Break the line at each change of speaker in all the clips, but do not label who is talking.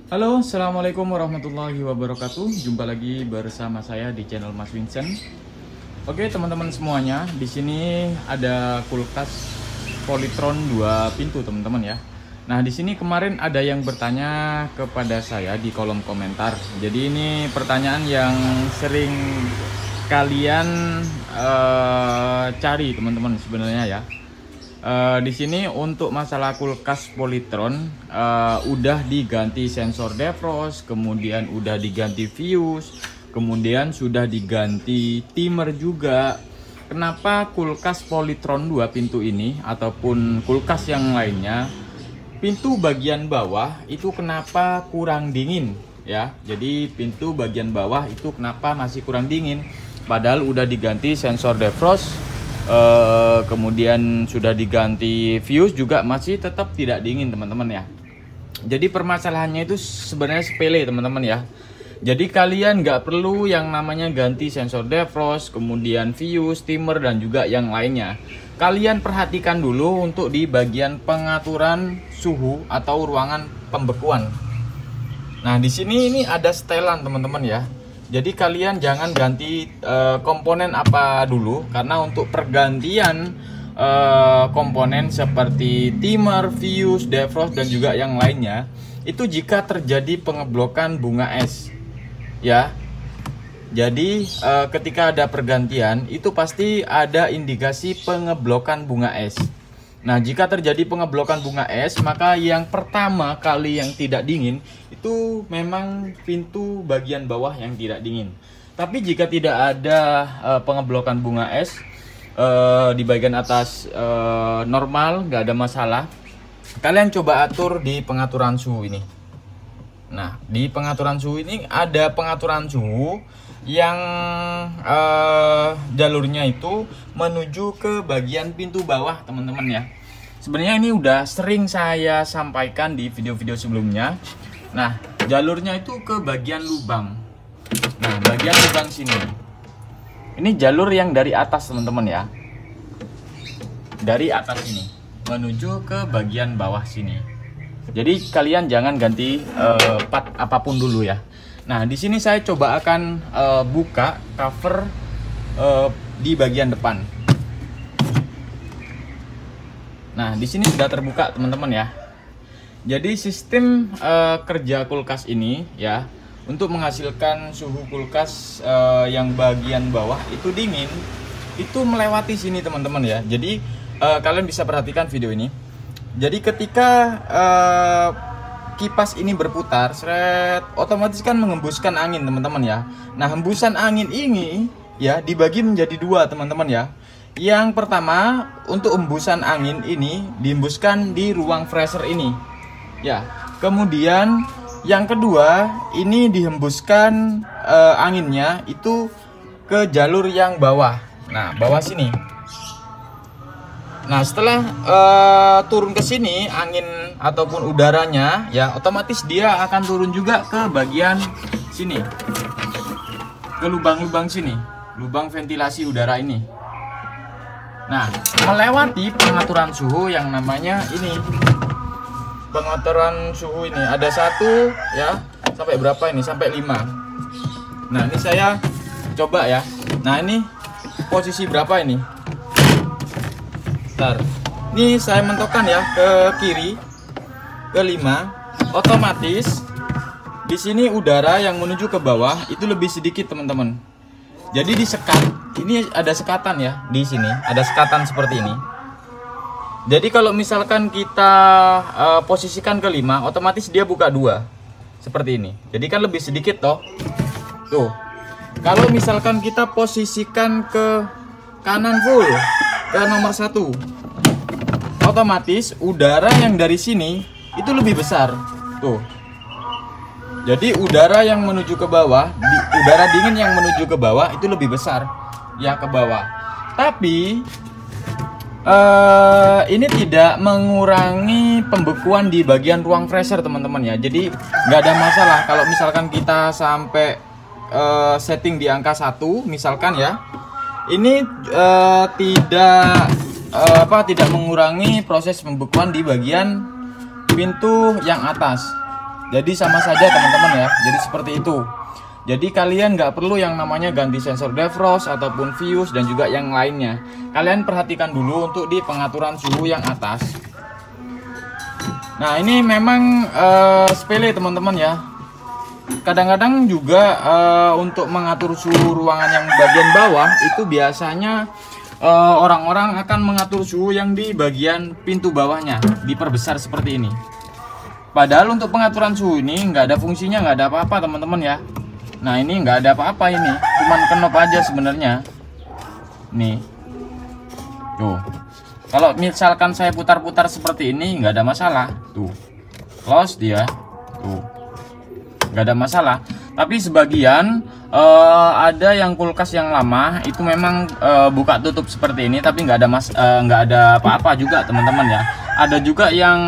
Halo, assalamualaikum warahmatullahi wabarakatuh. Jumpa lagi bersama saya di channel Mas Vincent. Oke, teman-teman semuanya, di sini ada kulkas Polytron 2 pintu, teman-teman ya. Nah, di sini kemarin ada yang bertanya kepada saya di kolom komentar. Jadi ini pertanyaan yang sering kalian cari, teman-teman sebenarnya ya. Di sini untuk masalah kulkas Polytron udah diganti sensor defrost, kemudian udah diganti fuse, kemudian sudah diganti timer juga. Kenapa kulkas Polytron 2 pintu ini ataupun kulkas yang lainnya, pintu bagian bawah itu kenapa kurang dingin ya? Jadi pintu bagian bawah itu kenapa masih kurang dingin? Padahal udah diganti sensor defrost, kemudian sudah diganti fuse juga masih tetap tidak dingin, teman-teman ya. Jadi permasalahannya itu sebenarnya sepele, teman-teman ya. Jadi kalian nggak perlu yang namanya ganti sensor defrost, kemudian fuse, timer, dan juga yang lainnya. Kalian perhatikan dulu untuk di bagian pengaturan suhu atau ruangan pembekuan. Nah, di sini ini ada setelan, teman-teman ya. Jadi kalian jangan ganti komponen apa dulu, karena untuk pergantian komponen seperti timer, fuse, defrost, dan juga yang lainnya itu jika terjadi pengeblokan bunga es ya. Jadi ketika ada pergantian itu pasti ada indikasi pengeblokan bunga es. Nah, jika terjadi pengeblokan bunga es, maka yang pertama kali yang tidak dingin itu memang pintu bagian bawah yang tidak dingin. Tapi jika tidak ada pengeblokan bunga es di bagian atas normal, nggak ada masalah, kalian coba atur di pengaturan suhu ini. Nah, di pengaturan suhu ini ada pengaturan suhu yang jalurnya itu menuju ke bagian pintu bawah, teman-teman ya. Sebenarnya ini udah sering saya sampaikan di video-video sebelumnya. Nah, jalurnya itu ke bagian lubang. Nah, bagian lubang sini. Ini jalur yang dari atas, teman-teman ya. Dari atas ini menuju ke bagian bawah sini. Jadi kalian jangan ganti part apapun dulu ya. Nah, di sini saya coba akan buka cover di bagian depan. Nah, di sini sudah terbuka, teman-teman ya. Jadi sistem kerja kulkas ini ya, untuk menghasilkan suhu kulkas yang bagian bawah itu dingin, itu melewati sini, teman-teman ya. Jadi kalian bisa perhatikan video ini. Jadi ketika kipas ini berputar, seret, otomatis kan mengembuskan angin, teman-teman ya. Nah, hembusan angin ini ya dibagi menjadi dua, teman-teman ya. Yang pertama, untuk hembusan angin ini dihembuskan di ruang freezer ini ya. Kemudian yang kedua, ini dihembuskan anginnya itu ke jalur yang bawah. Nah, bawah sini. Nah, setelah turun ke sini angin ataupun udaranya ya, otomatis dia akan turun juga ke bagian sini, ke lubang-lubang sini, lubang ventilasi udara ini. Nah, melewati pengaturan suhu yang namanya ini, pengaturan suhu ini ada 1 ya, sampai berapa ini, sampai 5. Nah, ini saya coba ya. Nah, ini posisi berapa ini? Bentar. Ini saya mentokkan ya ke kiri, ke 5. Otomatis di sini udara yang menuju ke bawah itu lebih sedikit, teman-teman. Jadi disekat. Ini ada sekatan ya, di sini ada sekatan seperti ini. Jadi kalau misalkan kita posisikan ke 5, otomatis dia buka 2 seperti ini. Jadi kan lebih sedikit toh. Tuh. Kalau misalkan kita posisikan ke kanan full, ke nomor 1, otomatis udara yang dari sini itu lebih besar tuh. Jadi udara yang menuju ke bawah, udara dingin yang menuju ke bawah itu lebih besar ya, ke bawah. Tapi ini tidak mengurangi pembekuan di bagian ruang freezer, teman-teman ya. Jadi nggak ada masalah kalau misalkan kita sampai setting di angka 1 misalkan ya. Ini tidak mengurangi proses pembekuan di bagian pintu yang atas Jadi sama saja teman-teman ya. Jadi seperti itu. Jadi kalian nggak perlu yang namanya ganti sensor defrost ataupun fuse dan juga yang lainnya. Kalian perhatikan dulu untuk di pengaturan suhu yang atas. Nah ini memang sepele teman-teman ya. Kadang-kadang juga untuk mengatur suhu ruangan yang bagian bawah itu biasanya orang-orang akan mengatur suhu yang di bagian pintu bawahnya, diperbesar seperti ini. Padahal untuk pengaturan suhu ini nggak ada fungsinya, nggak ada apa-apa teman-teman ya. Nah ini nggak ada apa-apa, ini cuman knob aja sebenarnya. Nih tuh, kalau misalkan saya putar-putar seperti ini nggak ada masalah. Tuh close dia, tuh nggak ada masalah. Tapi sebagian ada yang kulkas yang lama itu memang buka tutup seperti ini, tapi nggak ada apa-apa juga teman-teman ya. Ada juga yang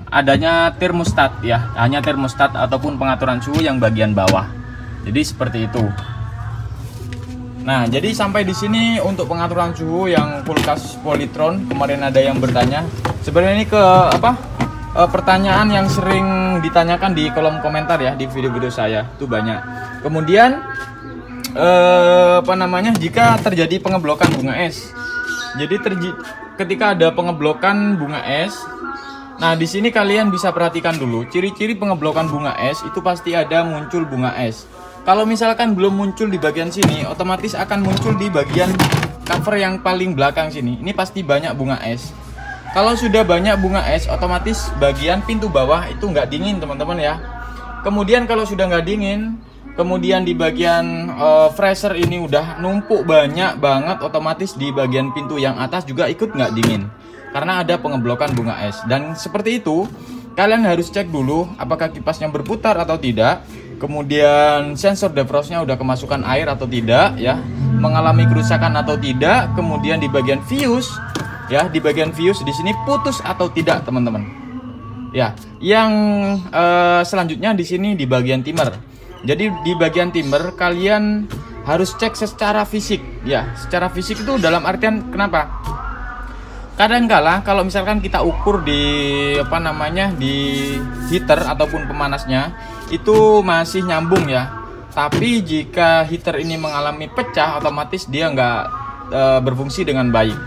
adanya termostat ya, hanya termostat ataupun pengaturan suhu yang bagian bawah. Jadi seperti itu. Nah, jadi sampai di sini untuk pengaturan suhu yang kulkas Polytron. Kemarin ada yang bertanya. Sebenarnya ini ke apa? Pertanyaan yang sering ditanyakan di kolom komentar ya di video-video saya. Itu banyak. Kemudian apa namanya? Jika terjadi pengeblokan bunga es. Jadi ketika ada pengeblokan bunga es, nah di sini kalian bisa perhatikan dulu ciri-ciri pengeblokan bunga es itu pasti ada muncul bunga es. Kalau misalkan belum muncul di bagian sini, otomatis akan muncul di bagian cover yang paling belakang sini. Ini pasti banyak bunga es. Kalau sudah banyak bunga es, otomatis bagian pintu bawah itu nggak dingin teman-teman ya. Kemudian kalau sudah nggak dingin, kemudian di bagian freezer ini udah numpuk banyak banget, otomatis di bagian pintu yang atas juga ikut nggak dingin. Karena ada pengeblokan bunga es. Dan seperti itu, kalian harus cek dulu apakah kipasnya berputar atau tidak. Kemudian sensor defrostnya udah kemasukan air atau tidak ya, mengalami kerusakan atau tidak. Kemudian di bagian fuse ya, di bagian fuse di sini putus atau tidak teman-teman. Ya, yang selanjutnya di sini di bagian timer. Jadi di bagian timer kalian harus cek secara fisik ya. Secara fisik itu dalam artian kenapa? Kadangkala kalau misalkan kita ukur di apa namanya di heater ataupun pemanasnya itu masih nyambung ya. Tapi jika heater ini mengalami pecah, otomatis dia nggak berfungsi dengan baik.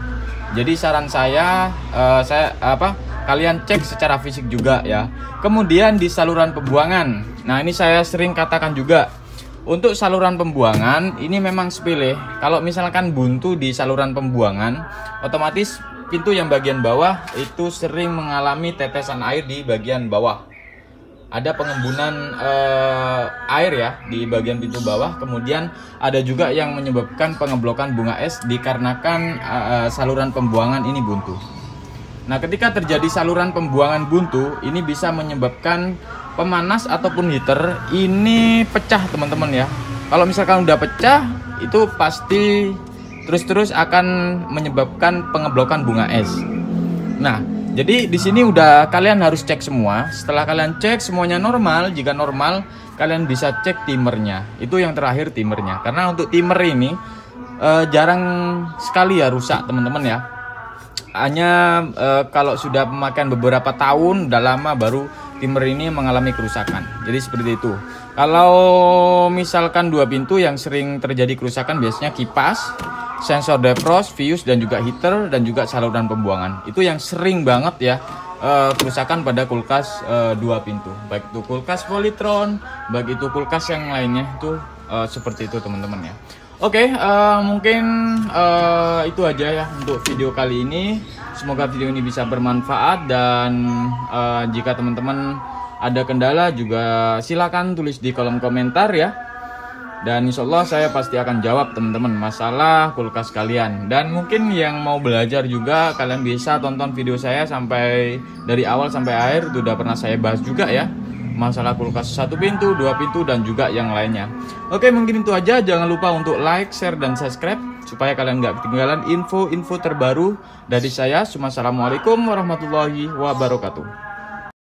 Jadi saran saya kalian cek secara fisik juga ya. Kemudian di saluran pembuangan. Nah ini saya sering katakan juga. Untuk saluran pembuangan ini memang sepele. Kalau misalkan buntu di saluran pembuangan, otomatis pintu yang bagian bawah itu sering mengalami tetesan air di bagian bawah. Ada pengembunan air ya di bagian pintu bawah. Kemudian ada juga yang menyebabkan pengeblokan bunga es dikarenakan saluran pembuangan ini buntu. Nah ketika terjadi saluran pembuangan buntu, ini bisa menyebabkan pemanas ataupun heater ini pecah teman-teman ya. Kalau misalkan udah pecah, itu pasti terus-terus akan menyebabkan pengeblokan bunga es. Nah, jadi di sini udah kalian harus cek semua. Setelah kalian cek semuanya normal, jika normal, kalian bisa cek timernya. Itu yang terakhir timernya. Karena untuk timer ini jarang sekali ya rusak teman-teman ya. Hanya kalau sudah pemakaian beberapa tahun, udah lama baru timer ini mengalami kerusakan. Jadi seperti itu. Kalau misalkan dua pintu yang sering terjadi kerusakan biasanya kipas, sensor defrost, fuse dan juga heater dan juga saluran pembuangan. Itu yang sering banget ya kerusakan pada kulkas dua pintu. Baik itu kulkas Polytron, baik itu kulkas yang lainnya itu seperti itu teman-teman ya. Oke, mungkin itu aja ya untuk video kali ini. Semoga video ini bisa bermanfaat dan jika teman-teman ada kendala juga silakan tulis di kolom komentar ya. Dan insya Allah saya pasti akan jawab teman-teman masalah kulkas kalian. Dan mungkin yang mau belajar juga kalian bisa tonton video saya sampai dari awal sampai akhir. Itu udah pernah saya bahas juga ya, masalah kulkas satu pintu, dua pintu dan juga yang lainnya. Oke, mungkin itu aja. Jangan lupa untuk like, share dan subscribe supaya kalian nggak ketinggalan info-info terbaru dari saya. Assalamualaikum warahmatullahi wabarakatuh.